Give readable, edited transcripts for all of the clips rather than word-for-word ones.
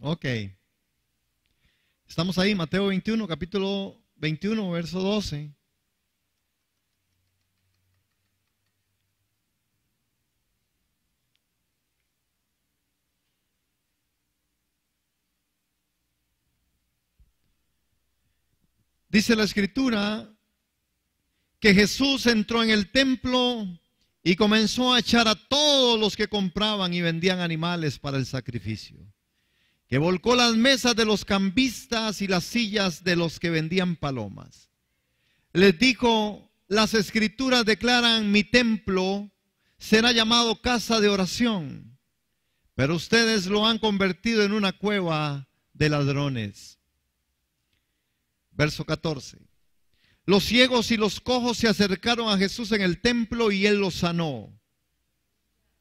Ok. Estamos ahí, Mateo 21, capítulo 21, verso 12. Dice la escritura que Jesús entró en el templo y comenzó a echar a todos los que compraban y vendían animales para el sacrificio, que volcó las mesas de los cambistas y las sillas de los que vendían palomas. Les dijo: las escrituras declaran, mi templo será llamado casa de oración, pero ustedes lo han convertido en una cueva de ladrones. Verso 14. Los ciegos y los cojos se acercaron a Jesús en el templo y él los sanó.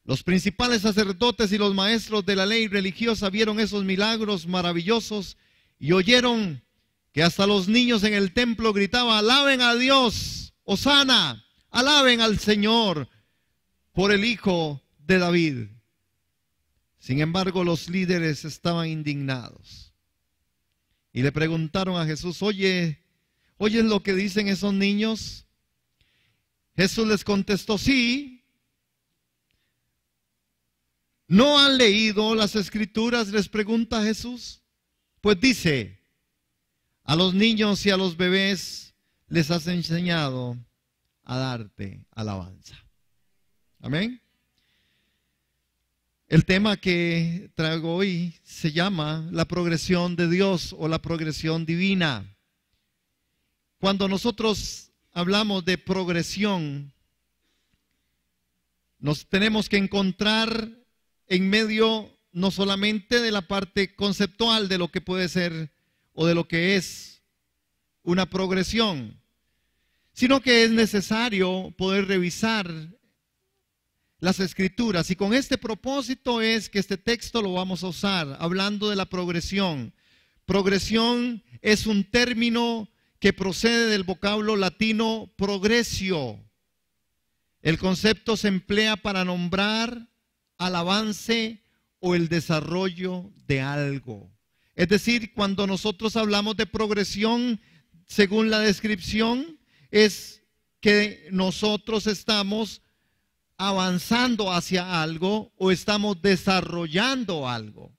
Los principales sacerdotes y los maestros de la ley religiosa vieron esos milagros maravillosos y oyeron que hasta los niños en el templo gritaban: alaben a Dios, hosana, alaben al Señor por el Hijo de David. Sin embargo, los líderes estaban indignados y le preguntaron a Jesús: ¿oyes lo que dicen esos niños? Jesús les contestó: sí. ¿No han leído las escrituras?, les pregunta Jesús. Pues dice: a los niños y a los bebés les has enseñado a darte alabanza. Amén. El tema que traigo hoy se llama la progresión de Dios o la progresión divina. Cuando nosotros hablamos de progresión, nos tenemos que encontrar en medio no solamente de la parte conceptual de lo que puede ser o de lo que es una progresión, sino que es necesario poder revisar las escrituras, y con este propósito es que este texto lo vamos a usar hablando de la progresión. Progresión es un término que procede del vocablo latino progressio. El concepto se emplea para nombrar al avance o el desarrollo de algo. Es decir, cuando nosotros hablamos de progresión, según la descripción, es que nosotros estamos avanzando hacia algo o estamos desarrollando algo.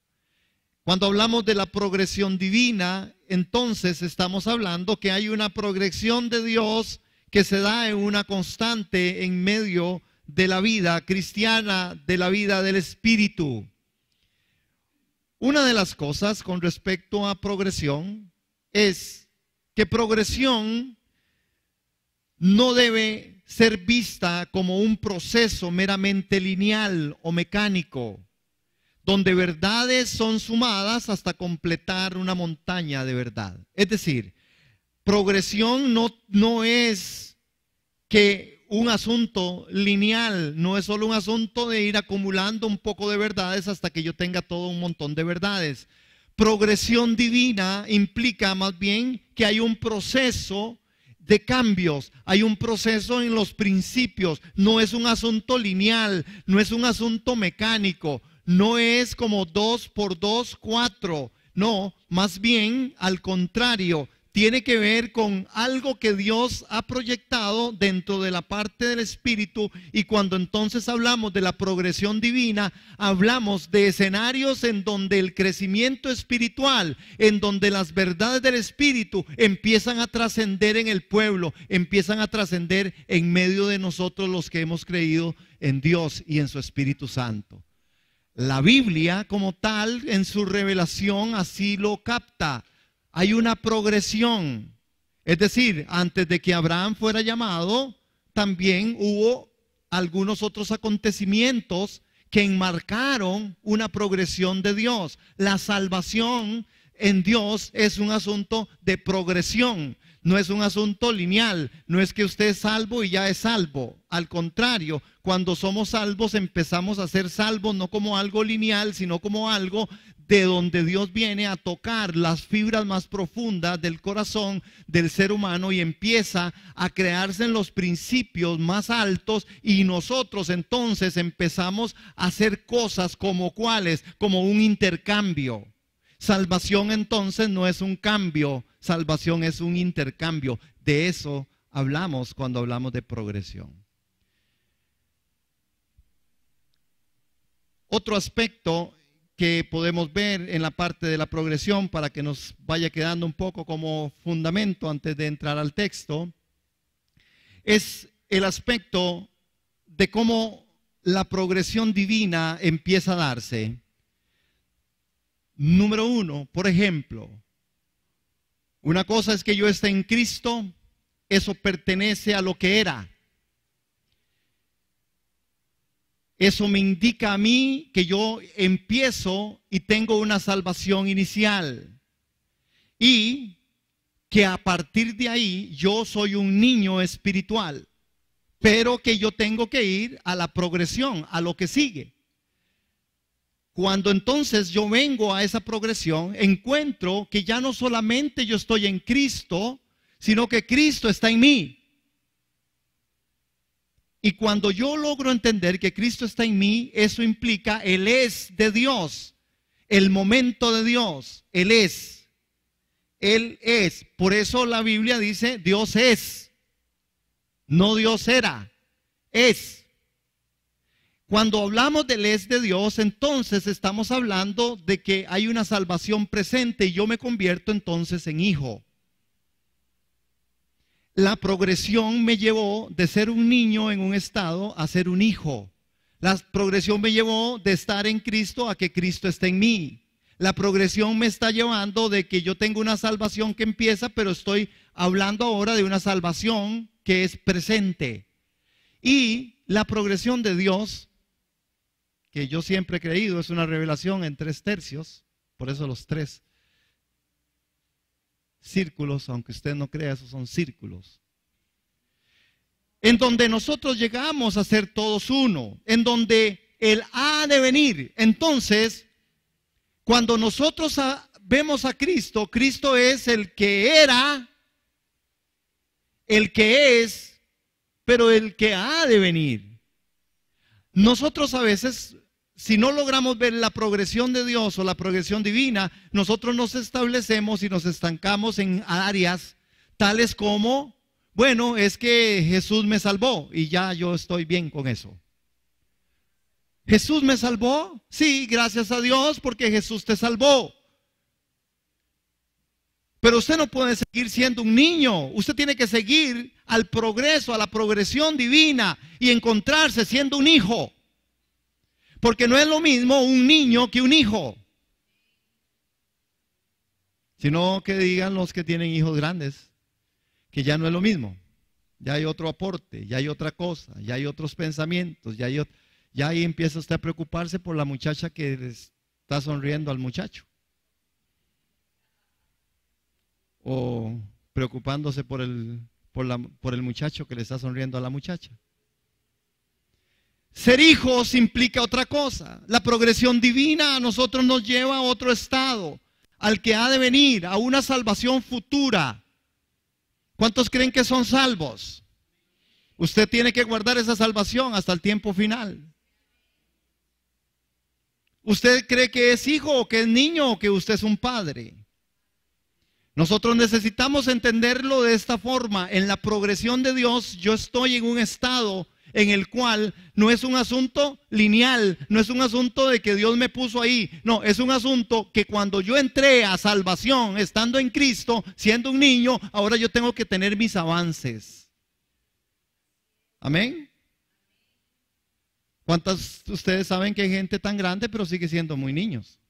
Cuando hablamos de la progresión divina, entonces estamos hablando que hay una progresión de Dios que se da en una constante en medio de la vida cristiana, de la vida del Espíritu. Una de las cosas con respecto a progresión es que progresión no debe ser vista como un proceso meramente lineal o mecánico, donde verdades son sumadas hasta completar una montaña de verdad. Es decir, progresión no es que un asunto lineal, no es solo un asunto de ir acumulando un poco de verdades hasta que yo tenga todo un montón de verdades. Progresión divina implica más bien que hay un proceso de cambios, hay un proceso en los principios, no es un asunto lineal, no es un asunto mecánico, no es como 2 por 2, 4, no, más bien al contrario, tiene que ver con algo que Dios ha proyectado dentro de la parte del Espíritu. Y cuando entonces hablamos de la progresión divina, hablamos de escenarios en donde el crecimiento espiritual, en donde las verdades del Espíritu empiezan a trascender en el pueblo, empiezan a trascender en medio de nosotros los que hemos creído en Dios y en su Espíritu Santo. La Biblia como tal, en su revelación, así lo capta. Hay una progresión, es decir, antes de que Abraham fuera llamado, también hubo algunos otros acontecimientos que enmarcaron una progresión de Dios. La salvación en Dios es un asunto de progresión, no es un asunto lineal, no es que usted es salvo y ya es salvo. Al contrario, cuando somos salvos empezamos a ser salvos no como algo lineal, sino como algo de donde Dios viene a tocar las fibras más profundas del corazón del ser humano y empieza a crearse en los principios más altos, y nosotros entonces empezamos a hacer cosas como cuáles, como un intercambio. Salvación entonces no es un cambio, salvación es un intercambio. De eso hablamos cuando hablamos de progresión. Otro aspecto que podemos ver en la parte de la progresión, para que nos vaya quedando un poco como fundamento antes de entrar al texto, es el aspecto de cómo la progresión divina empieza a darse. Número uno, por ejemplo, una cosa es que yo esté en Cristo, eso pertenece a lo que era. Eso me indica a mí que yo empiezo y tengo una salvación inicial. Y que a partir de ahí yo soy un niño espiritual. Pero que yo tengo que ir a la progresión, a lo que sigue. Cuando entonces yo vengo a esa progresión, encuentro que ya no solamente yo estoy en Cristo, sino que Cristo está en mí. Y cuando yo logro entender que Cristo está en mí, eso implica el es de Dios, el momento de Dios, Él es. Él es. Por eso la Biblia dice Dios es, no Dios era, es. Cuando hablamos del es de Dios, entonces estamos hablando de que hay una salvación presente y yo me convierto entonces en hijo. La progresión me llevó de ser un niño en un estado a ser un hijo. La progresión me llevó de estar en Cristo a que Cristo esté en mí. La progresión me está llevando de que yo tengo una salvación que empieza, pero estoy hablando ahora de una salvación que es presente. Y la progresión de Dios, que yo siempre he creído, es una revelación en 3/3, por eso los 3 círculos, aunque usted no crea, esos son círculos. En donde nosotros llegamos a ser todos uno, en donde el ha de venir. Entonces, cuando nosotros vemos a Cristo, Cristo es el que era, el que es, pero el que ha de venir. Nosotros a veces, si no logramos ver la progresión de Dios o la progresión divina, nosotros nos establecemos y nos estancamos en áreas tales como, bueno, es que Jesús me salvó y ya yo estoy bien con eso. ¿Jesús me salvó? Sí, gracias a Dios porque Jesús te salvó. Pero usted no puede seguir siendo un niño. Usted tiene que seguir al progreso, a la progresión divina y encontrarse siendo un hijo. Porque no es lo mismo un niño que un hijo. Sino que digan los que tienen hijos grandes, que ya no es lo mismo. Ya hay otro aporte, ya hay otra cosa, ya hay otros pensamientos, ya ahí empieza usted a preocuparse por la muchacha que le está sonriendo al muchacho. O preocupándose por el muchacho que le está sonriendo a la muchacha. Ser hijos implica otra cosa. La progresión divina a nosotros nos lleva a otro estado, al que ha de venir, a una salvación futura. ¿Cuántos creen que son salvos? Usted tiene que guardar esa salvación hasta el tiempo final. ¿Usted cree que es hijo o que es niño o que usted es un padre? Nosotros necesitamos entenderlo de esta forma. En la progresión de Dios, yo estoy en un estado en el cual no es un asunto lineal, no es un asunto de que Dios me puso ahí, no, es un asunto que cuando yo entré a salvación, estando en Cristo, siendo un niño, ahora yo tengo que tener mis avances. Amén. ¿Cuántos de ustedes saben que hay gente tan grande pero sigue siendo muy niños?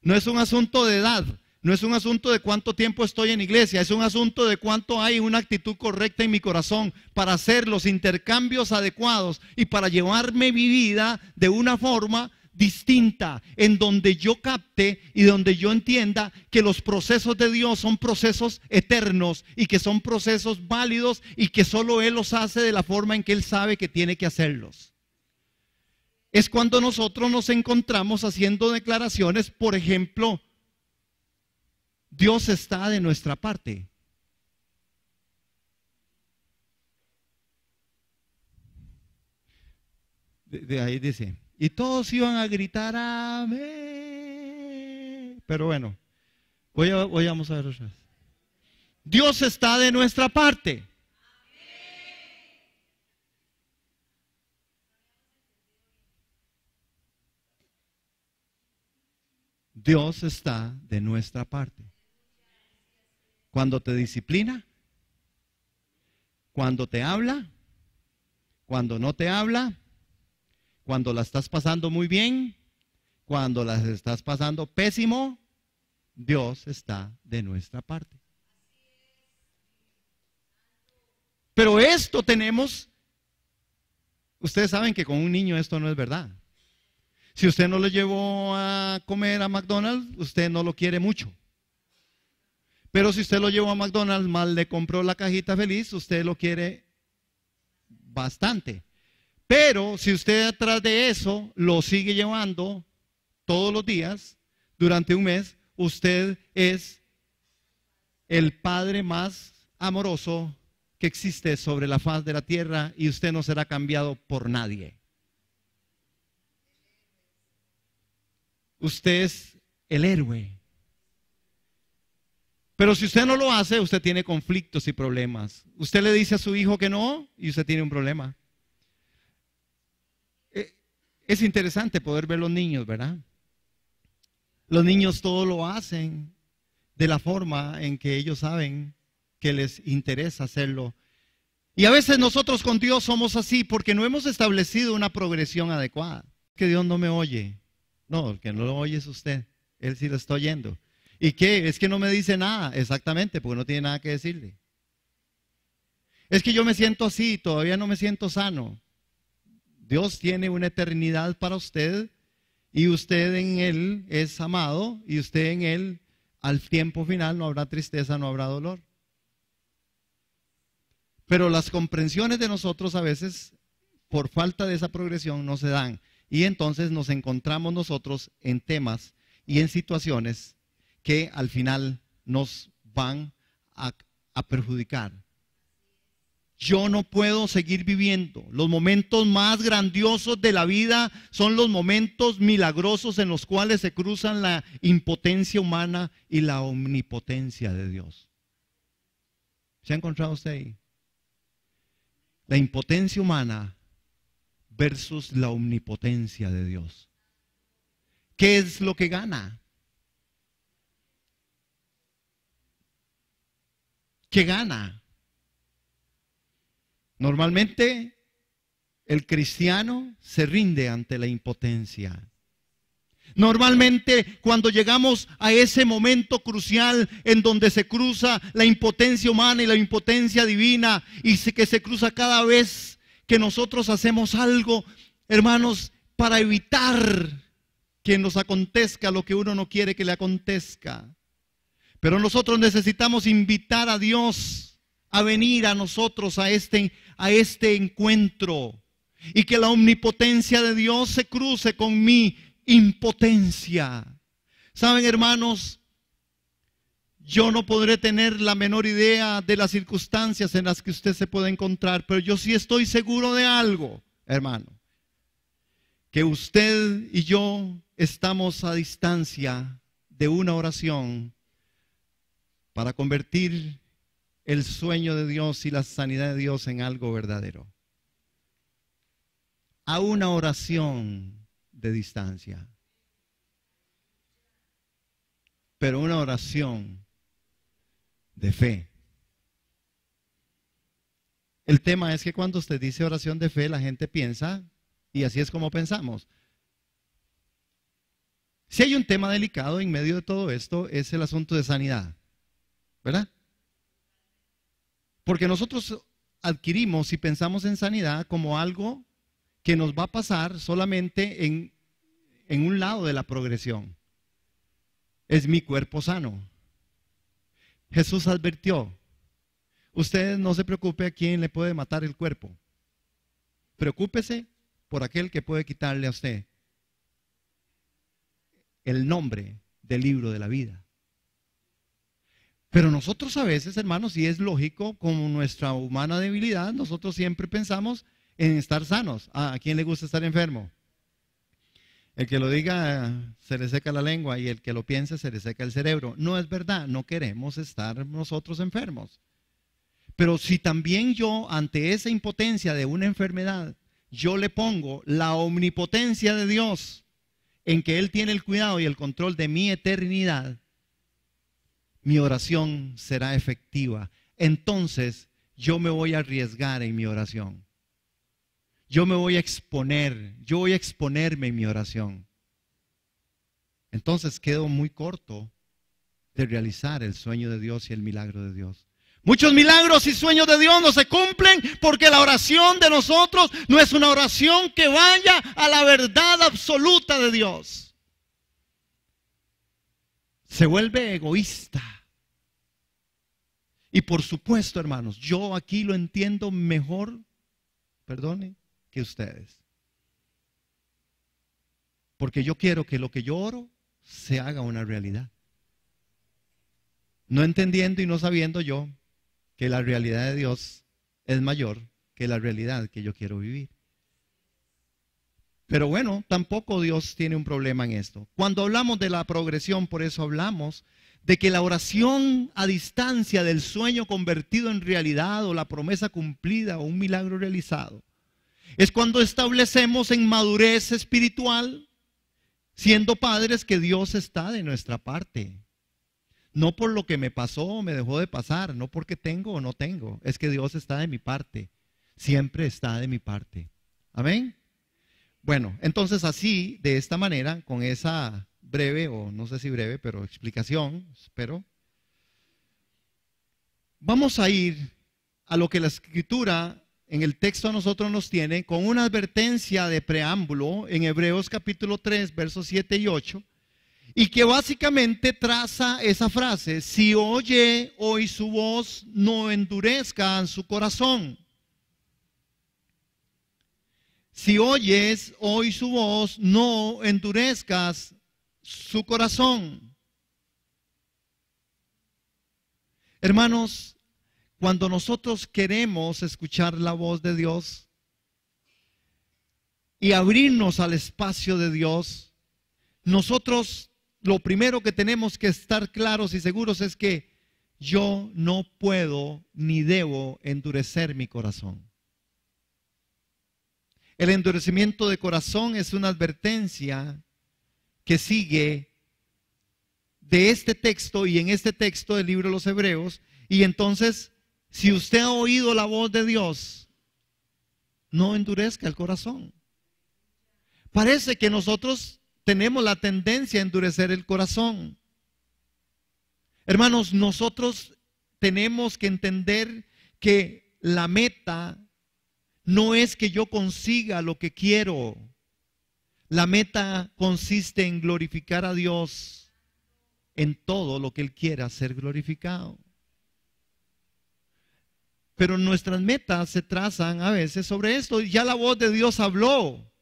No es un asunto de edad. No es un asunto de cuánto tiempo estoy en iglesia, es un asunto de cuánto hay una actitud correcta en mi corazón para hacer los intercambios adecuados y para llevarme mi vida de una forma distinta, en donde yo capte y donde yo entienda que los procesos de Dios son procesos eternos y que son procesos válidos y que solo Él los hace de la forma en que Él sabe que tiene que hacerlos. Es cuando nosotros nos encontramos haciendo declaraciones, por ejemplo, Dios está de nuestra parte. De ahí dice, y todos iban a gritar amén. pero bueno, vamos a ver otra vez. Dios está de nuestra parte. Dios está de nuestra parte. Cuando te disciplina, cuando te habla, cuando no te habla, cuando la estás pasando muy bien, cuando la estás pasando pésimo, Dios está de nuestra parte. Pero esto tenemos, ustedes saben que con un niño esto no es verdad. Si usted no lo llevó a comer a McDonald's, usted no lo quiere mucho. Pero si usted lo llevó a McDonald's, mal le compró la cajita feliz, usted lo quiere bastante. Pero si usted atrás de eso lo sigue llevando todos los días, durante un mes, usted es el padre más amoroso que existe sobre la faz de la tierra y usted no será cambiado por nadie. Usted es el héroe. Pero si usted no lo hace, usted tiene conflictos y problemas. Usted le dice a su hijo que no y usted tiene un problema. Es interesante poder ver los niños, ¿verdad? Los niños todo lo hacen de la forma en que ellos saben que les interesa hacerlo. Y a veces nosotros con Dios somos así porque no hemos establecido una progresión adecuada. Que Dios no me oye. No, el que no lo oye es usted. Él sí lo está oyendo. ¿Y qué? Es que no me dice nada. Exactamente, porque no tiene nada que decirle. Es que yo me siento así, todavía no me siento sano. Dios tiene una eternidad para usted y usted en Él es amado y usted en Él al tiempo final no habrá tristeza, no habrá dolor. Pero las comprensiones de nosotros a veces por falta de esa progresión no se dan y entonces nos encontramos nosotros en temas y en situaciones que al final nos van a perjudicar. Yo no puedo seguir viviendo. Los momentos más grandiosos de la vida son los momentos milagrosos en los cuales se cruzan la impotencia humana y la omnipotencia de Dios. ¿Se ha encontrado usted ahí? La impotencia humana versus la omnipotencia de Dios. ¿Qué es lo que gana? ¿Qué gana? Normalmente el cristiano se rinde ante la impotencia. Normalmente cuando llegamos a ese momento crucial en donde se cruza la impotencia humana y la impotencia divina y que se cruza cada vez que nosotros hacemos algo, hermanos, para evitar que nos acontezca lo que uno no quiere que le acontezca. Pero nosotros necesitamos invitar a Dios a venir a nosotros a este encuentro y que la omnipotencia de Dios se cruce con mi impotencia. Saben, hermanos, yo no podré tener la menor idea de las circunstancias en las que usted se puede encontrar, pero yo sí estoy seguro de algo, hermano, que usted y yo estamos a distancia de una oración para convertir el sueño de Dios y la sanidad de Dios en algo verdadero. A una oración de distancia. Pero una oración de fe. El tema es que cuando usted dice oración de fe, la gente piensa, y así es como pensamos. Si hay un tema delicado en medio de todo esto, es el asunto de sanidad, ¿verdad? Porque nosotros adquirimos y pensamos en sanidad como algo que nos va a pasar solamente en un lado de la progresión. Es mi cuerpo sano. Jesús advirtió, usted no se preocupe a quién le puede matar el cuerpo. Preocúpese por aquel que puede quitarle a usted el nombre del libro de la vida. Pero nosotros a veces, hermanos, y es lógico, como nuestra humana debilidad, nosotros siempre pensamos en estar sanos. ¿A quién le gusta estar enfermo? El que lo diga se le seca la lengua y el que lo piense se le seca el cerebro. No es verdad, no queremos estar nosotros enfermos. Pero si también yo ante esa impotencia de una enfermedad, yo le pongo la omnipotencia de Dios en que Él tiene el cuidado y el control de mi eternidad, mi oración será efectiva. Entonces yo me voy a arriesgar en mi oración. Yo me voy a exponer, yo voy a exponerme en mi oración. Entonces quedo muy corto de realizar el sueño de Dios y el milagro de Dios. Muchos milagros y sueños de Dios no se cumplen porque la oración de nosotros no es una oración que vaya a la verdad absoluta de Dios. Se vuelve egoísta. Y por supuesto, hermanos, yo aquí lo entiendo mejor, perdone, que ustedes. Porque yo quiero que lo que yo oro se haga una realidad. No entendiendo y no sabiendo yo que la realidad de Dios es mayor que la realidad que yo quiero vivir. Pero bueno, tampoco Dios tiene un problema en esto. Cuando hablamos de la progresión, por eso hablamos de que la oración a distancia del sueño convertido en realidad o la promesa cumplida o un milagro realizado, es cuando establecemos en madurez espiritual, siendo padres, que Dios está de nuestra parte. No por lo que me pasó o me dejó de pasar, no porque tengo o no tengo, es que Dios está de mi parte, siempre está de mi parte. Amén. Bueno, entonces así, de esta manera, con esa breve, o no sé si breve, pero explicación, espero, vamos a ir a lo que la Escritura en el texto a nosotros nos tiene, con una advertencia de preámbulo en Hebreos capítulo 3, versos 7 y 8, y que básicamente traza esa frase: si oye hoy su voz, no endurezcan su corazón. Si oyes hoy su voz, no endurezcas su corazón. Hermanos, cuando nosotros queremos escuchar la voz de Dios y abrirnos al espacio de Dios, nosotros lo primero que tenemos que estar claros y seguros es que yo no puedo ni debo endurecer mi corazón. El endurecimiento de corazón es una advertencia que sigue de este texto y en este texto del libro de los Hebreos. Y entonces, si usted ha oído la voz de Dios, no endurezca el corazón. Parece que nosotros tenemos la tendencia a endurecer el corazón. Hermanos, nosotros tenemos que entender que la meta no es que yo consiga lo que quiero. La meta consiste en glorificar a Dios en todo lo que Él quiera ser glorificado. Pero nuestras metas se trazan a veces sobre esto. Ya la voz de Dios habló.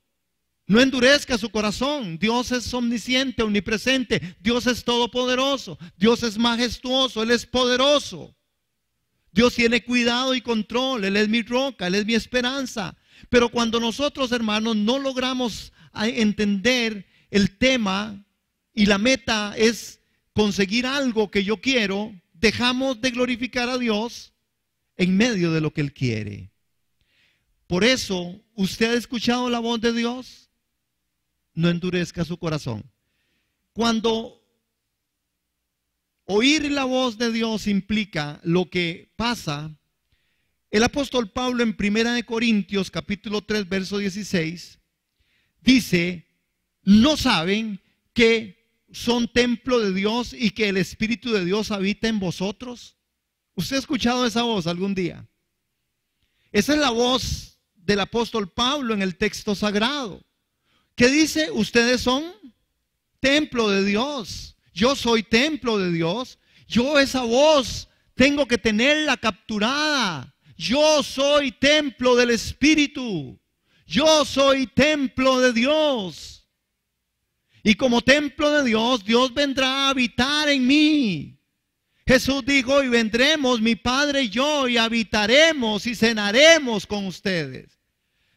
No endurezca su corazón. Dios es omnisciente, omnipresente. Dios es todopoderoso. Dios es majestuoso. Él es poderoso. Dios tiene cuidado y control. Él es mi roca. Él es mi esperanza. Pero cuando nosotros, hermanos, no logramos entender el tema y la meta es conseguir algo que yo quiero, dejamos de glorificar a Dios en medio de lo que Él quiere. Por eso, ¿usted ha escuchado la voz de Dios? No endurezca su corazón. Cuando oír la voz de Dios implica lo que pasa, el apóstol Pablo en 1 Corintios capítulo 3 verso 16 dice: ¿no saben que son templo de Dios y que el Espíritu de Dios habita en vosotros? ¿Usted ha escuchado esa voz algún día? Esa es la voz del apóstol Pablo en el texto sagrado. ¿Qué dice? Ustedes son templo de Dios. Yo soy templo de Dios. Yo esa voz tengo que tenerla capturada. Yo soy templo del Espíritu. Yo soy templo de Dios. Y como templo de Dios, Dios vendrá a habitar en mí. Jesús dijo: y vendremos mi Padre y yo y habitaremos y cenaremos con ustedes.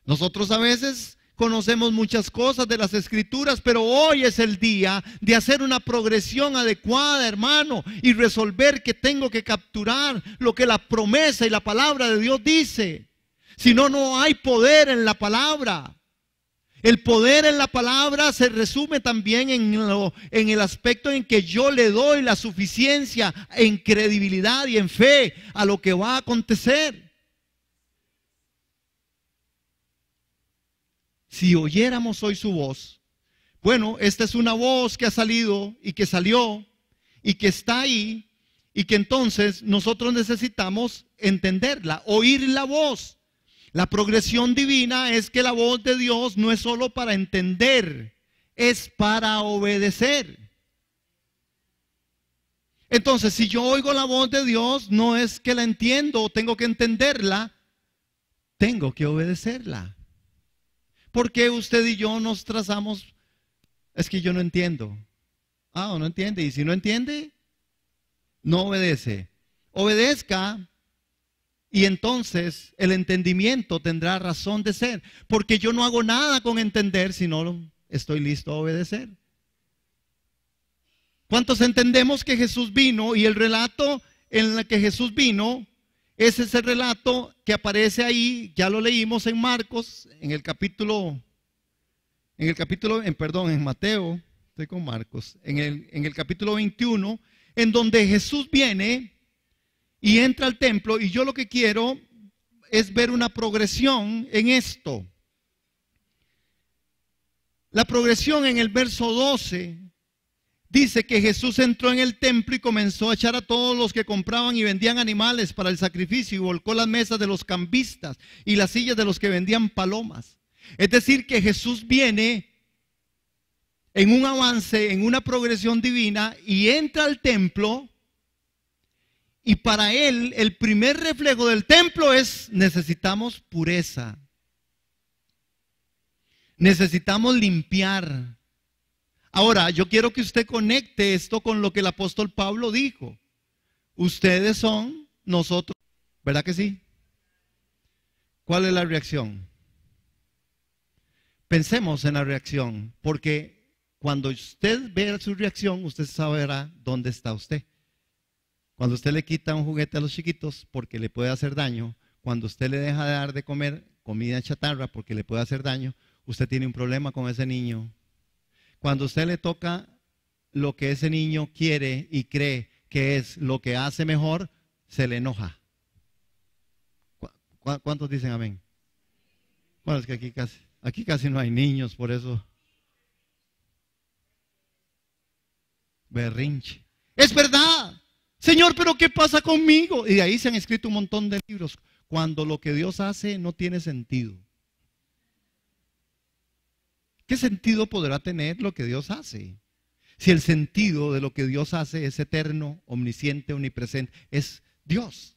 Nosotros a veces conocemos muchas cosas de las Escrituras, pero hoy es el día de hacer una progresión adecuada, hermano, y resolver que tengo que capturar lo que la promesa y la palabra de Dios dice. Si no, no hay poder en la palabra. El poder en la palabra se resume también en el aspecto en que yo le doy la suficiencia en credibilidad y en fe a lo que va a acontecer. Si oyéramos hoy su voz, bueno, esta es una voz que ha salido y que salió y que está ahí y que entonces nosotros necesitamos entenderla, oír la voz. La progresión divina es que la voz de Dios no es solo para entender, es para obedecer. Entonces, si yo oigo la voz de Dios, no es que la entiendo o tengo que entenderla, tengo que obedecerla. ¿Por qué usted y yo nos trazamos? Es que yo no entiendo. Ah, no entiende. Y si no entiende, no obedece. Obedezca. Y entonces el entendimiento tendrá razón de ser. Porque yo no hago nada con entender si no estoy listo a obedecer. ¿Cuántos entendemos que Jesús vino? Y el relato en el que Jesús vino, ese es el relato que aparece ahí, ya lo leímos en Marcos, en Mateo, estoy con Marcos, en el capítulo 21, en donde Jesús viene y entra al templo, y yo lo que quiero es ver una progresión en esto. La progresión en el verso 12 dice que Jesús entró en el templo y comenzó a echar a todos los que compraban y vendían animales para el sacrificio, y volcó las mesas de los cambistas y las sillas de los que vendían palomas. Es decir, que Jesús viene en un avance, en una progresión divina, y entra al templo. Y para él, el primer reflejo del templo es: necesitamos pureza. Necesitamos limpiar. Ahora, yo quiero que usted conecte esto con lo que el apóstol Pablo dijo. Ustedes son nosotros. ¿Verdad que sí? ¿Cuál es la reacción? Pensemos en la reacción, porque cuando usted vea su reacción, usted sabrá dónde está usted. Cuando usted le quita un juguete a los chiquitos porque le puede hacer daño, cuando usted le deja de dar de comer comida chatarra porque le puede hacer daño, usted tiene un problema con ese niño. Cuando usted le toca lo que ese niño quiere y cree que es lo que hace mejor, se le enoja. ¿Cuántos dicen amén? Bueno, es que aquí casi no hay niños, por eso. Berrinche. Es verdad. Señor, pero ¿qué pasa conmigo? Y de ahí se han escrito un montón de libros. Cuando lo que Dios hace no tiene sentido. ¿Qué sentido podrá tener lo que Dios hace? Si el sentido de lo que Dios hace es eterno, omnisciente, omnipresente, es Dios.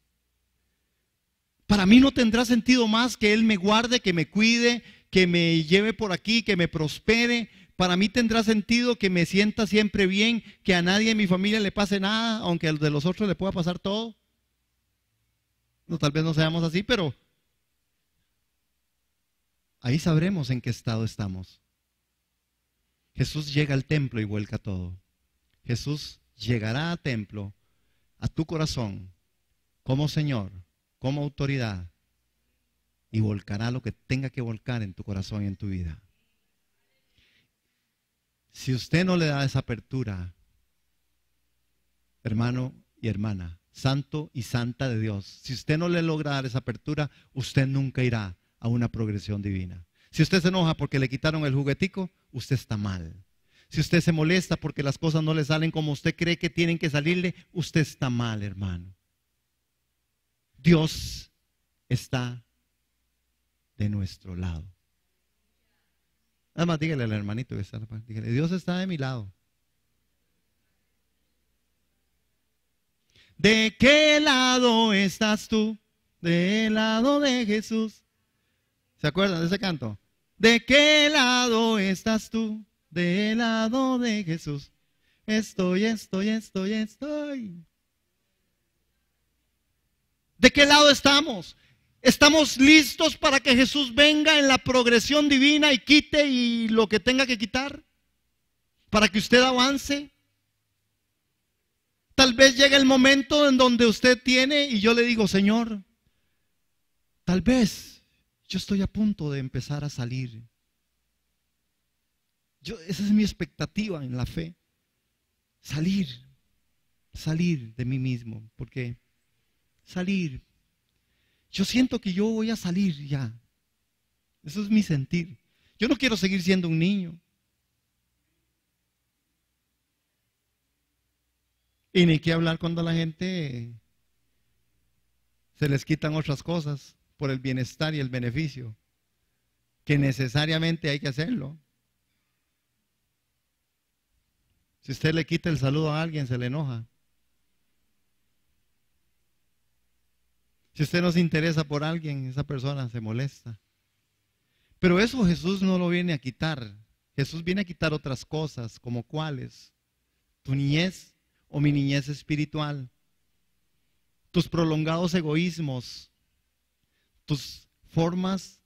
Para mí no tendrá sentido más que Él me guarde, que me cuide, que me lleve por aquí, que me prospere. Para mí tendrá sentido que me sienta siempre bien, que a nadie en mi familia le pase nada, aunque a de los otros le pueda pasar todo. No, tal vez no seamos así, pero ahí sabremos en qué estado estamos. Jesús llega al templo y vuelca todo. Jesús llegará al templo, a tu corazón, como Señor, como autoridad, y volcará lo que tenga que volcar en tu corazón y en tu vida. Si usted no le da esa apertura, hermano y hermana, santo y santa de Dios, si usted no le logra dar esa apertura, usted nunca irá a una progresión divina. Si usted se enoja porque le quitaron el juguetico, usted está mal. Si usted se molesta porque las cosas no le salen como usted cree que tienen que salirle, usted está mal, hermano. Dios está de nuestro lado. Nada más dígale al hermanito que está, dígale: Dios está de mi lado. ¿De qué lado estás tú? Del lado de Jesús. ¿Se acuerdan de ese canto? ¿De qué lado estás tú? Del lado de Jesús. Estoy. ¿De qué lado estamos? ¿Estamos listos para que Jesús venga en la progresión divina y quite y lo que tenga que quitar? Para que usted avance. Tal vez llegue el momento en donde usted tiene y yo le digo, Señor, tal vez yo estoy a punto de empezar a salir. Esa es mi expectativa en la fe. Salir de mí mismo. Porque salir, yo siento que yo voy a salir ya. Eso es mi sentir. Yo no quiero seguir siendo un niño. Y ni qué hablar cuando a la gente se les quitan otras cosas por el bienestar y el beneficio, que necesariamente hay que hacerlo. Si usted le quita el saludo a alguien, se le enoja. Si usted no se interesa por alguien, esa persona se molesta. Pero eso Jesús no lo viene a quitar. Jesús viene a quitar otras cosas, como cuáles: tu niñez o mi niñez espiritual, tus prolongados egoísmos, tus formas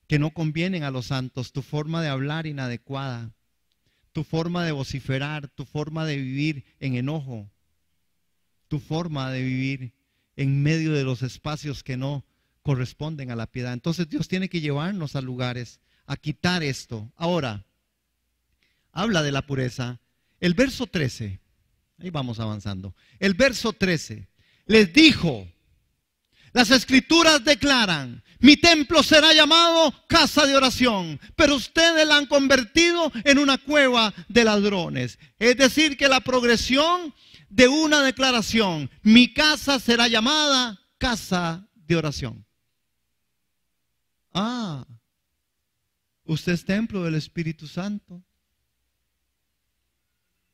que no convienen a los santos, tu forma de hablar inadecuada, tu forma de vociferar, tu forma de vivir en enojo, tu forma de vivir en medio de los espacios que no corresponden a la piedad. Entonces Dios tiene que llevarnos a lugares a quitar esto. Ahora, habla de la pureza. El verso 13, ahí vamos avanzando. El verso 13, les dijo, las escrituras declaran, mi templo será llamado casa de oración, pero ustedes la han convertido en una cueva de ladrones. Es decir, que la progresión de una declaración, mi casa será llamada casa de oración. Ah, usted es templo del Espíritu Santo.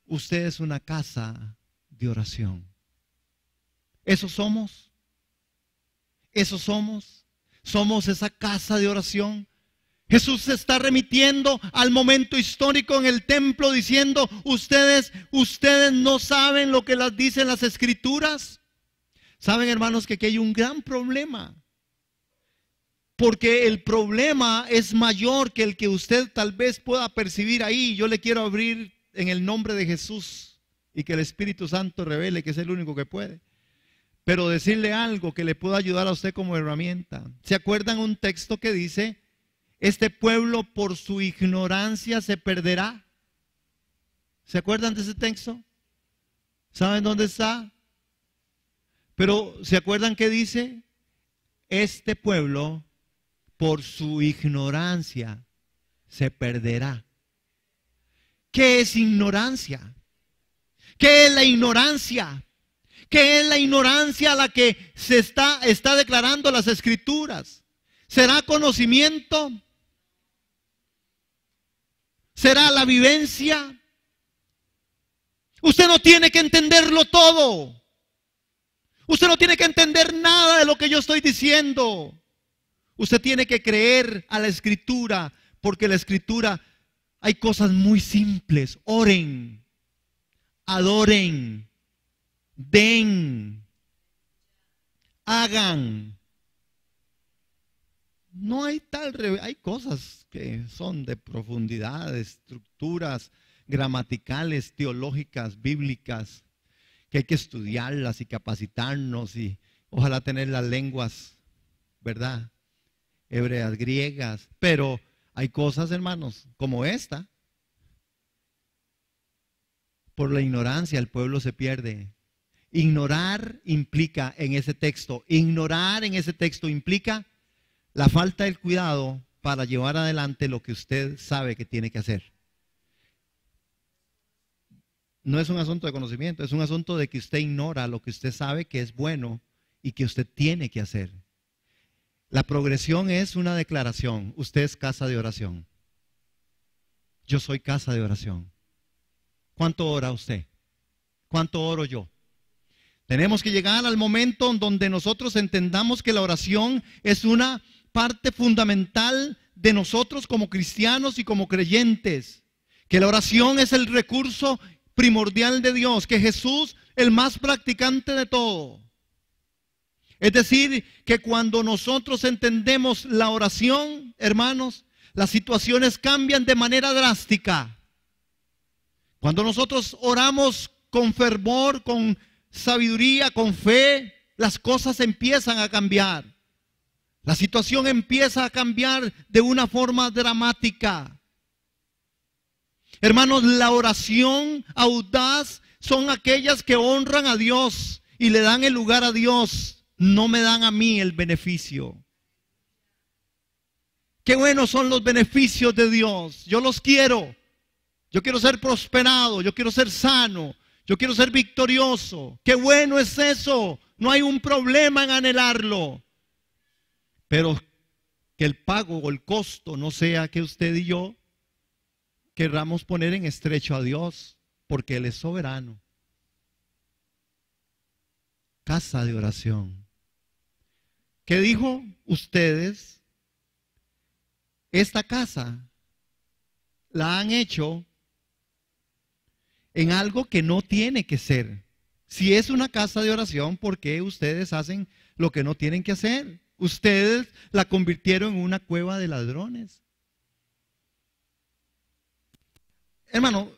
Usted es una casa de oración. Eso somos. Eso somos. Somos esa casa de oración. Jesús se está remitiendo al momento histórico en el templo diciendo, ustedes no saben lo que las dicen las escrituras. Saben, hermanos, que aquí hay un gran problema. Porque el problema es mayor que el que usted tal vez pueda percibir ahí. Yo le quiero abrir en el nombre de Jesús y que el Espíritu Santo revele que es el único que puede. Pero decirle algo que le pueda ayudar a usted como herramienta. ¿Se acuerdan un texto que dice, este pueblo por su ignorancia se perderá? ¿Se acuerdan de ese texto? ¿Saben dónde está? Pero ¿se acuerdan qué dice? Este pueblo por su ignorancia se perderá. ¿Qué es ignorancia? ¿Qué es la ignorancia? ¿Qué es la ignorancia a la que se está declarando las escrituras? ¿Será conocimiento? ¿Será la vivencia? Usted no tiene que entenderlo todo. Usted no tiene que entender nada de lo que yo estoy diciendo. Usted tiene que creer a la escritura, porque la escritura hay cosas muy simples. Oren, adoren, den, hagan. No hay hay cosas que son de profundidad, de estructuras gramaticales, teológicas, bíblicas, que hay que estudiarlas y capacitarnos y ojalá tener las lenguas, ¿verdad? Hebreas, griegas, pero hay cosas, hermanos, como esta. Por la ignorancia el pueblo se pierde. Ignorar implica en ese texto, implica la falta del cuidado para llevar adelante lo que usted sabe que tiene que hacer. No es un asunto de conocimiento, es un asunto de que usted ignora lo que usted sabe que es bueno y que usted tiene que hacer. La progresión es una declaración. Usted es casa de oración. Yo soy casa de oración. ¿Cuánto ora usted? ¿Cuánto oro yo? Tenemos que llegar al momento en donde nosotros entendamos que la oración es una parte fundamental de nosotros como cristianos y como creyentes. Que la oración es el recurso primordial de Dios. Que Jesús, el más practicante de todo, Es decir, que cuando nosotros entendemos la oración, hermanos, las situaciones cambian de manera drástica. Cuando nosotros oramos con fervor, con sabiduría, con fe, las cosas empiezan a cambiar. La situación empieza a cambiar de una forma dramática. Hermanos, la oración audaz son aquellas que honran a Dios y le dan el lugar a Dios. No me dan a mí el beneficio. Qué buenos son los beneficios de Dios. Yo los quiero. Yo quiero ser prosperado. Yo quiero ser sano. Yo quiero ser victorioso. Qué bueno es eso. No hay un problema en anhelarlo. Pero que el pago o el costo no sea que usted y yo querramos poner en estrecho a Dios, porque Él es soberano. Casa de oración. ¿Qué dijo? Ustedes, esta casa la han hecho en algo que no tiene que ser. Si es una casa de oración, ¿por qué ustedes hacen lo que no tienen que hacer? Ustedes la convirtieron en una cueva de ladrones. Hermano,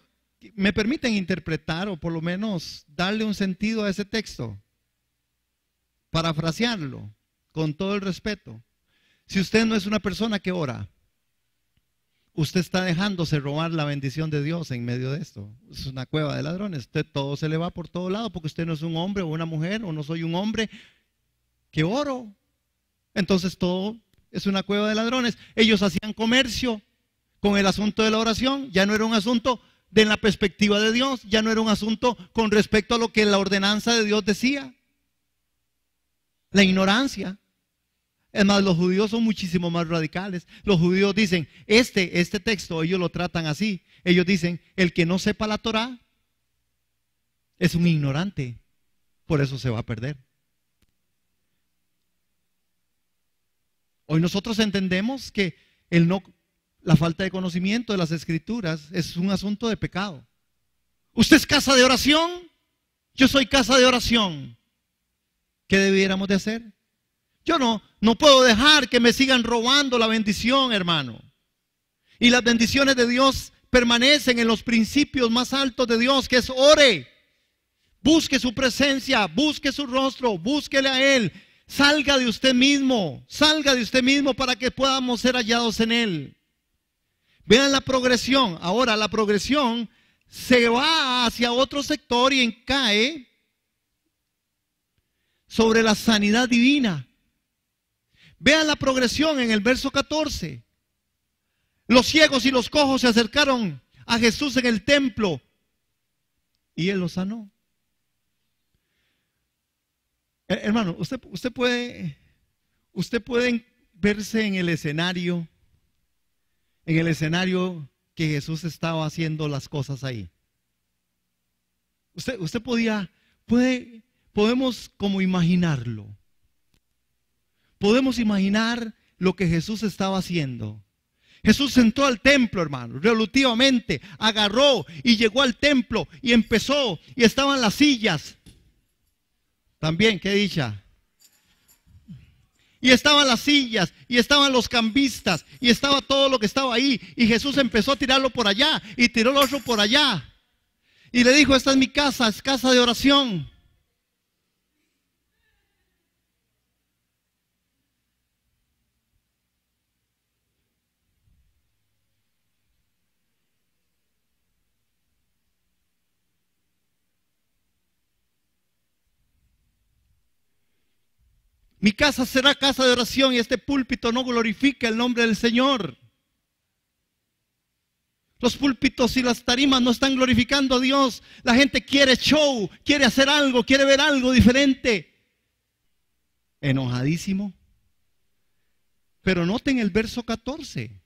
¿me permiten interpretar o por lo menos darle un sentido a ese texto? Parafrasearlo con todo el respeto. Si usted no es una persona que ora, usted está dejándose robar la bendición de Dios en medio de esto. Es una cueva de ladrones. Usted todo se le va por todo lado porque usted no es un hombre o una mujer, o no soy un hombre que oro. Entonces todo es una cueva de ladrones. Ellos hacían comercio con el asunto de la oración. Ya no era un asunto de la perspectiva de Dios. Ya no era un asunto con respecto a lo que la ordenanza de Dios decía. La ignorancia. Es más, los judíos son muchísimo más radicales. Los judíos dicen, este texto, ellos lo tratan así. Ellos dicen, el que no sepa la Torá es un ignorante. Por eso se va a perder. Hoy nosotros entendemos que la falta de conocimiento de las Escrituras es un asunto de pecado. ¿Usted es casa de oración? Yo soy casa de oración. ¿Qué debiéramos de hacer? Yo no puedo dejar que me sigan robando la bendición, hermano. Y las bendiciones de Dios permanecen en los principios más altos de Dios, que es ore. Busque su presencia, busque su rostro, búsquele a Él. Salga de usted mismo para que podamos ser hallados en Él. Vean la progresión. Ahora la progresión se va hacia otro sector y cae sobre la sanidad divina. Vean la progresión en el verso 14. Los ciegos y los cojos se acercaron a Jesús en el templo y Él los sanó. Hermano, usted puede verse en el escenario que Jesús estaba haciendo las cosas ahí. Podemos como imaginarlo. Podemos imaginar lo que Jesús estaba haciendo. Jesús entró al templo, hermano, resolutivamente, agarró y llegó al templo y empezó, y estaban las sillas. También, qué dicha. Y estaban las sillas, y estaban los cambistas, y estaba todo lo que estaba ahí. Y Jesús empezó a tirarlo por allá, y tiró el otro por allá. Y le dijo, esta es mi casa, es casa de oración. Mi casa será casa de oración y este púlpito no glorifica el nombre del Señor. Los púlpitos y las tarimas no están glorificando a Dios. La gente quiere show, quiere hacer algo, quiere ver algo diferente. Enojadísimo. Pero noten el verso 14.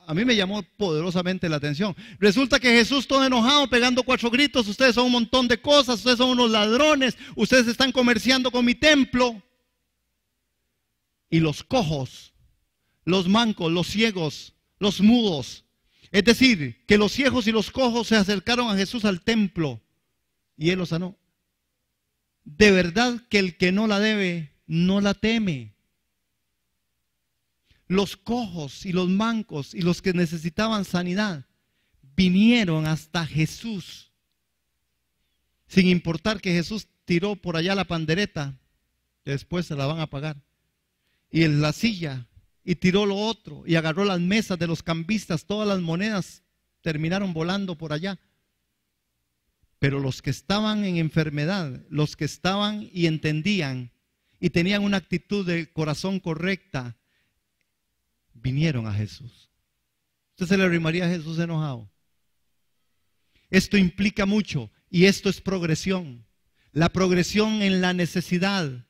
A mí me llamó poderosamente la atención. Resulta que Jesús todo enojado, pegando 4 gritos. Ustedes son un montón de cosas, ustedes son unos ladrones, ustedes están comerciando con mi templo. Y los cojos, los mancos, los ciegos, los mudos. Es decir, que los ciegos y los cojos se acercaron a Jesús al templo y Él los sanó. de verdad que el que no la debe, no la teme. Los cojos y los mancos y los que necesitaban sanidad vinieron hasta Jesús, sin importar que Jesús tiró por allá la pandereta, que después se la van a pagar, y en la silla, y tiró lo otro, y agarró las mesas de los cambistas, todas las monedas terminaron volando por allá. Pero los que estaban en enfermedad, los que estaban y entendían, y tenían una actitud de corazón correcta, vinieron a Jesús. ¿Usted se le arrimaría a Jesús enojado? Esto implica mucho, y esto es progresión. La progresión en la necesidad,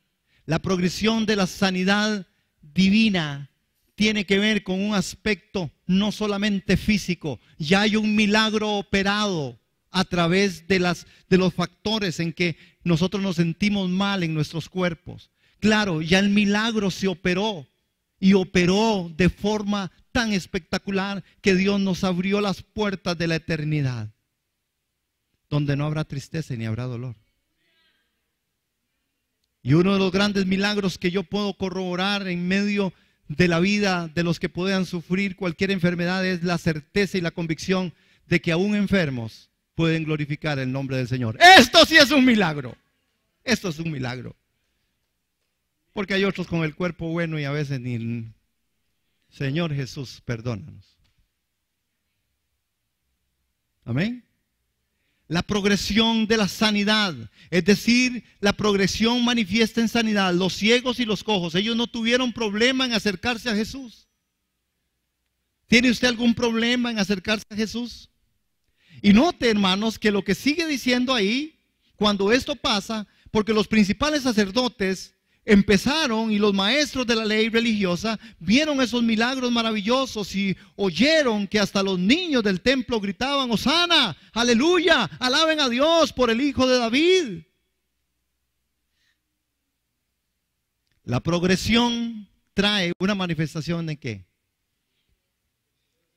la progresión de la sanidad divina tiene que ver con un aspecto no solamente físico. Ya hay un milagro operado a través de los factores en que nosotros nos sentimos mal en nuestros cuerpos. Claro, ya el milagro se operó, y operó de forma tan espectacular que Dios nos abrió las puertas de la eternidad, donde no habrá tristeza ni habrá dolor. Y uno de los grandes milagros que yo puedo corroborar en medio de la vida de los que puedan sufrir cualquier enfermedad es la certeza y la convicción de que aún enfermos pueden glorificar el nombre del Señor. Esto sí es un milagro. Esto es un milagro. Porque hay otros con el cuerpo bueno y a veces ni... Señor Jesús, perdónanos. Amén. La progresión de la sanidad, es decir, la progresión manifiesta en sanidad. Los ciegos y los cojos, ellos no tuvieron problema en acercarse a Jesús. ¿Tiene usted algún problema en acercarse a Jesús? Y note, hermanos, que lo que sigue diciendo ahí, cuando esto pasa, porque los principales sacerdotes empezaron, y los maestros de la ley religiosa vieron esos milagros maravillosos y oyeron que hasta los niños del templo gritaban: Hosana, aleluya, alaben a Dios por el Hijo de David. La progresión trae una manifestación de ¿qué?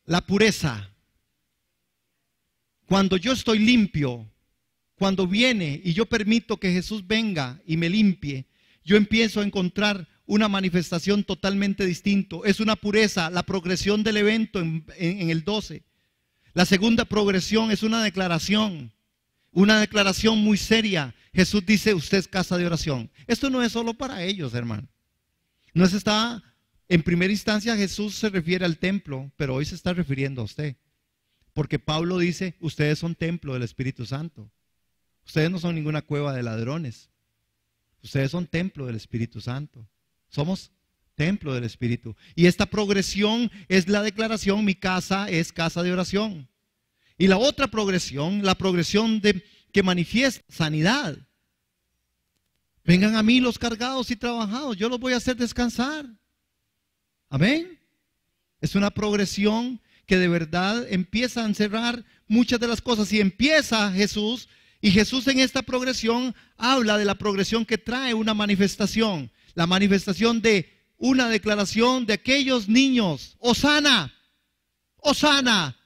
La pureza. Cuando yo estoy limpio, cuando viene y yo permito que Jesús venga y me limpie, yo empiezo a encontrar una manifestación totalmente distinta. Es una pureza, la progresión del evento en el 12. La segunda progresión es una declaración muy seria. Jesús dice: usted es casa de oración. Esto no es solo para ellos, hermano. No se está, en primera instancia Jesús se refiere al templo, pero hoy se está refiriendo a usted. Porque Pablo dice: ustedes son templo del Espíritu Santo. Ustedes no son ninguna cueva de ladrones. Ustedes son templo del Espíritu Santo. Somos templo del Espíritu. Y esta progresión es la declaración: mi casa es casa de oración. Y la otra progresión, la progresión que manifiesta sanidad. Vengan a mí los cargados y trabajados, yo los voy a hacer descansar. Amén. Es una progresión que de verdad empieza a encerrar muchas de las cosas. Y empieza Jesús, y Jesús en esta progresión habla de la progresión que trae una manifestación. La manifestación de una declaración de aquellos niños: Hosana, Hosana,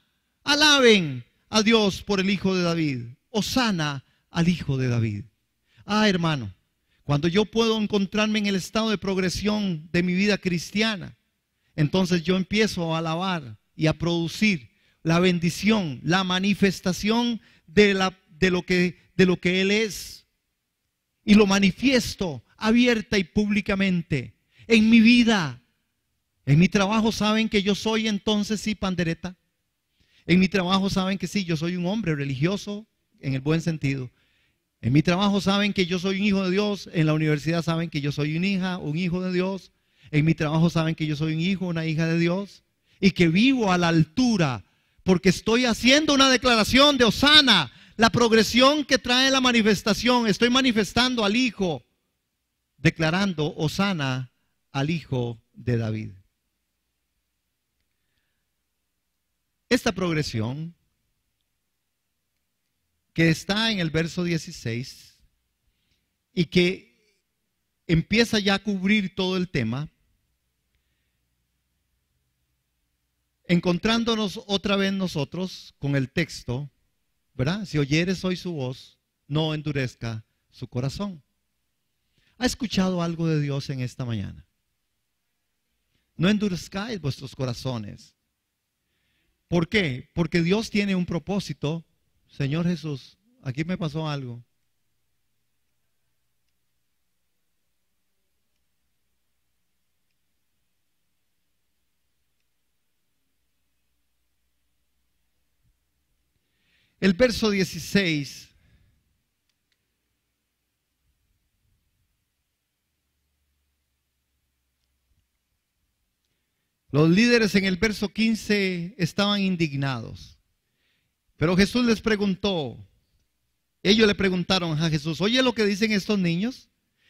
alaben a Dios por el Hijo de David. Hosana al Hijo de David. Hermano, cuando yo puedo encontrarme en el estado de progresión de mi vida cristiana, entonces yo empiezo a alabar y a producir la bendición, la manifestación de lo que Él es. Y lo manifiesto abierta y públicamente en mi vida. En mi trabajo saben que yo soy entonces sí pandereta. En mi trabajo saben que sí, yo soy un hombre religioso en el buen sentido. En mi trabajo saben que yo soy un hijo de Dios. En la universidad saben que yo soy una hija, un hijo de Dios. En mi trabajo saben que yo soy un hijo, una hija de Dios. Y que vivo a la altura porque estoy haciendo una declaración de Hosana. La progresión que trae la manifestación. Estoy manifestando al Hijo, declarando Hosana al Hijo de David. Esta progresión que está en el verso 16 y que empieza ya a cubrir todo el tema, encontrándonos otra vez nosotros con el texto, ¿verdad? Si oyeres hoy su voz, no endurezca su corazón. ¿Ha escuchado algo de Dios en esta mañana? No endurezcáis vuestros corazones. ¿Por qué? Porque Dios tiene un propósito. Señor Jesús, aquí me pasó algo. El verso 16. Los líderes en el verso 15 estaban indignados. Pero Jesús les preguntó, ellos le preguntaron a Jesús, ¿oye lo que dicen estos niños?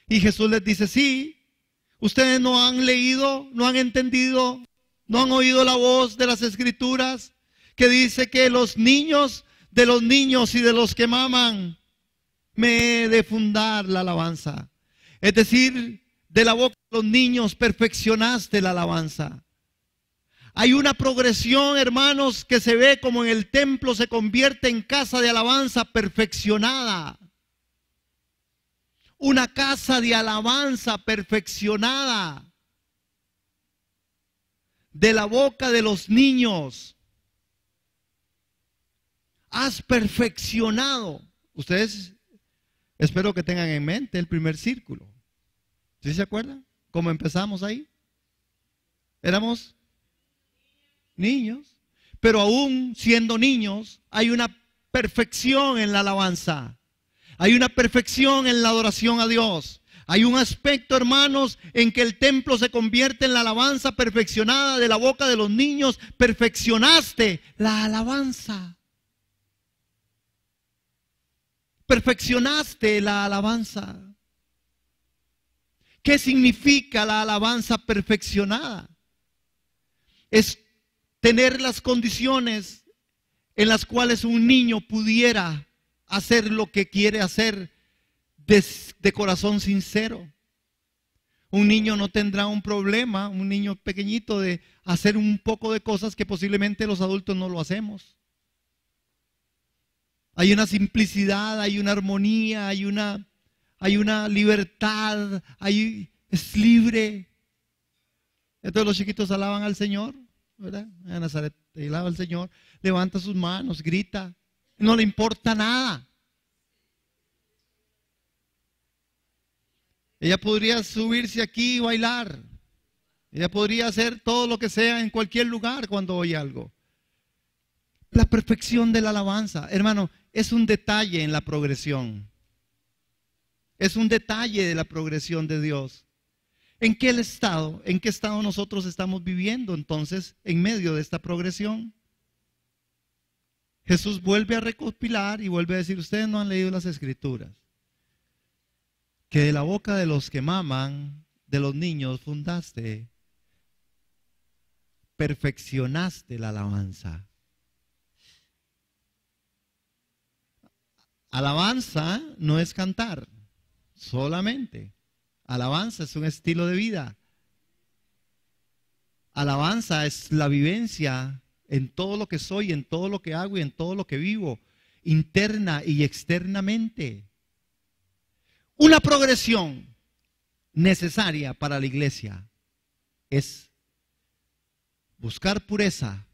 Y Jesús les dice, sí, ustedes no han leído, no han entendido, no han oído la voz de las Escrituras, que dice que los niños de los niños y de los que maman, me he de fundar la alabanza. Es decir, de la boca de los niños perfeccionaste la alabanza. Hay una progresión, hermanos, que se ve como en el templo se convierte en casa de alabanza perfeccionada. Una casa de alabanza perfeccionada. De la boca de los niños. Has perfeccionado. Ustedes, espero que tengan en mente el primer círculo. ¿Sí se acuerdan? ¿Cómo empezamos ahí? Éramos niños, pero aún siendo niños hay una perfección en la alabanza, hay una perfección en la adoración a Dios. Hay un aspecto, hermanos, en que el templo se convierte en la alabanza perfeccionada de la boca de los niños. Perfeccionaste la alabanza. Perfeccionaste la alabanza. ¿Qué significa la alabanza perfeccionada? Es tener las condiciones en las cuales un niño pudiera hacer lo que quiere hacer de corazón sincero. Un niño no tendrá un problema, un niño pequeñito, de hacer un poco de cosas que posiblemente los adultos no lo hacemos. Hay una simplicidad, hay una armonía, hay una libertad, es libre. Entonces los chiquitos alaban al Señor, ¿verdad? A Nazaret, alaba al Señor, levanta sus manos, grita, no le importa nada. Ella podría subirse aquí y bailar. Ella podría hacer todo lo que sea en cualquier lugar cuando oye algo. La perfección de la alabanza, hermano, es un detalle en la progresión. Es un detalle de la progresión de Dios. ¿En qué estado nosotros estamos viviendo entonces en medio de esta progresión? Jesús vuelve a recopilar y vuelve a decir, ustedes no han leído las Escrituras, que de la boca de los que maman, de los niños fundaste, perfeccionaste la alabanza. Alabanza no es cantar solamente. Alabanza es un estilo de vida. Alabanza es la vivencia en todo lo que soy, en todo lo que hago y en todo lo que vivo, interna y externamente. Una progresión necesaria para la iglesia es buscar pureza,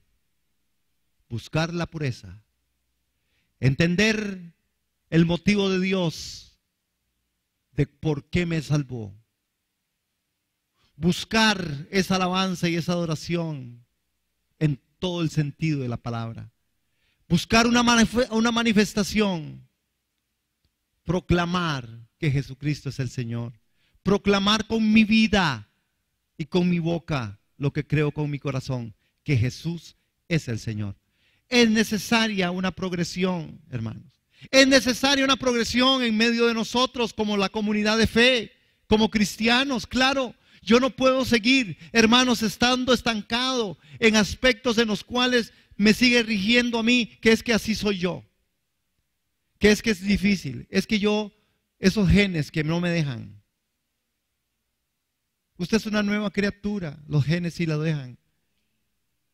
buscar la pureza, entender el motivo de Dios de por qué me salvó, buscar esa alabanza y esa adoración en todo el sentido de la palabra, buscar una manifestación, proclamar que Jesucristo es el Señor, proclamar con mi vida y con mi boca lo que creo con mi corazón, que Jesús es el Señor. Es necesaria una progresión, hermanos. Es necesaria una progresión en medio de nosotros como la comunidad de fe, como cristianos. Claro, yo no puedo seguir, hermanos, estando estancado en aspectos en los cuales me sigue rigiendo a mí, que es que así soy yo, que es difícil, es que yo, esos genes que no me dejan. Usted es una nueva criatura, los genes sí la dejan.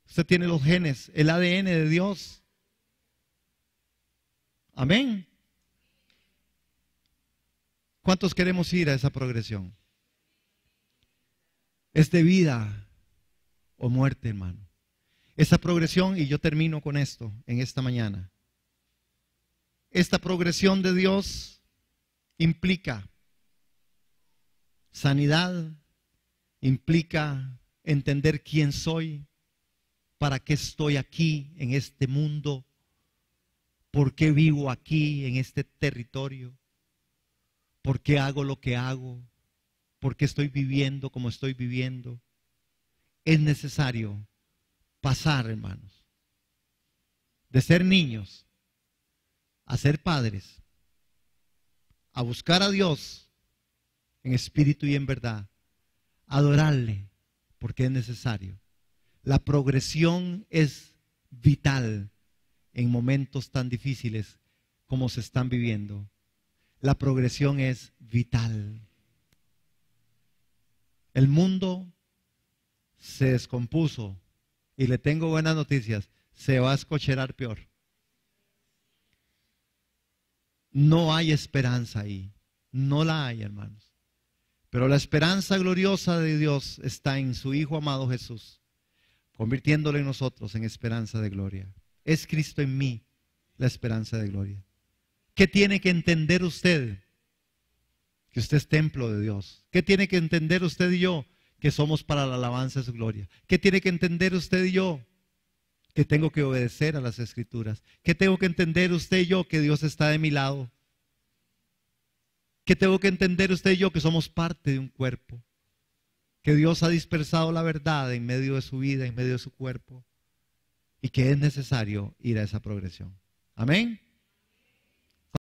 Usted tiene los genes, el ADN de Dios. Amén. ¿Cuántos queremos ir a esa progresión? Es de vida o muerte, hermano. Esa progresión, y yo termino con esto en esta mañana. Esta progresión de Dios implica sanidad, implica entender quién soy, para qué estoy aquí en este mundo, por qué vivo aquí en este territorio, por qué hago lo que hago, por qué estoy viviendo como estoy viviendo. Es necesario pasar, hermanos, de ser niños a ser padres, a buscar a Dios en espíritu y en verdad, a adorarle, porque es necesario. La progresión es vital en momentos tan difíciles como se están viviendo. La progresión es vital. El mundo se descompuso y le tengo buenas noticias, se va a escocherar peor. No hay esperanza ahí, no la hay, hermanos. Pero la esperanza gloriosa de Dios está en su Hijo amado Jesús, convirtiéndolo en nosotros en esperanza de gloria. Es Cristo en mí la esperanza de gloria. ¿Qué tiene que entender usted? Que usted es templo de Dios. ¿Qué tiene que entender usted y yo? Que somos para la alabanza de su gloria. ¿Qué tiene que entender usted y yo? Que tengo que obedecer a las Escrituras. ¿Qué tengo que entender usted y yo? Que Dios está de mi lado. ¿Qué tengo que entender usted y yo? Que somos parte de un cuerpo. Que Dios ha dispersado la verdad en medio de su vida, en medio de su cuerpo. Y que es necesario ir a esa progresión. Amén.